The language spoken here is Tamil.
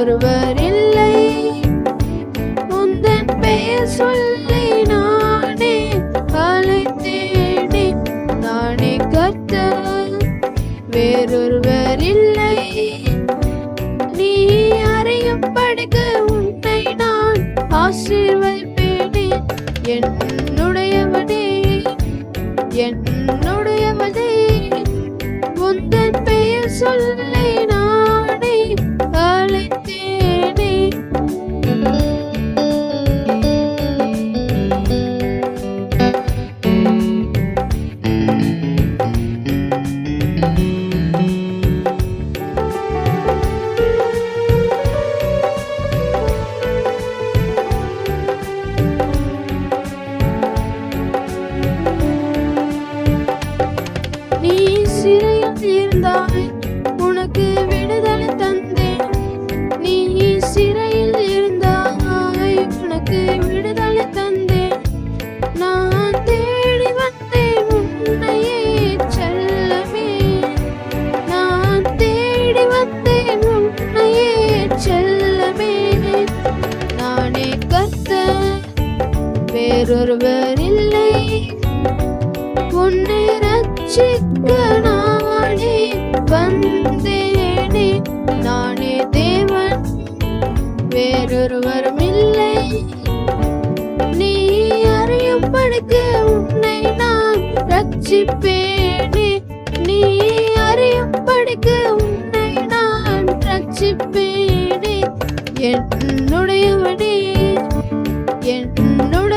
வேறொருவர் இல்லை. உந்தன் பெயர் சொல்லி நானே அழைத்தேனே. நானே கர்த்தர், வேறொருவர் இல்லை. நீ அறியும் படுக்க உன்னை நான் ஆசீர்வதிப்பேனே. என்னுடையவனே, என்னுடையவனே, உந்தன் பெயர் சொல்லி நானே அழைத்தேனே. நீ சிறையில் இருந்தாய், உனக்கு விடுதலை தந்தேன். நீ சிறையில் இருந்தாய், உனக்கு விடுதலை தந்தேன். நான் தேடி வந்தேன் உன்னையே செல்லமே. நான் தேடி வந்தேன் உன்னையே செல்லமே. நானே கர்த்தர், வேறொருவர் இல்லை. உன்னை ரட்சிக்க நானே வந்தேனே. நானே தேவன், வேறொருவரும் இல்லை. நீ அறியும் படுக்க உன்னை நான் ரட்சிப்பேனே. நீ அறியும் படுக்க உன்னை நான் ரட்சிப்பேனே. என்னுடையவனே, என்னுடைய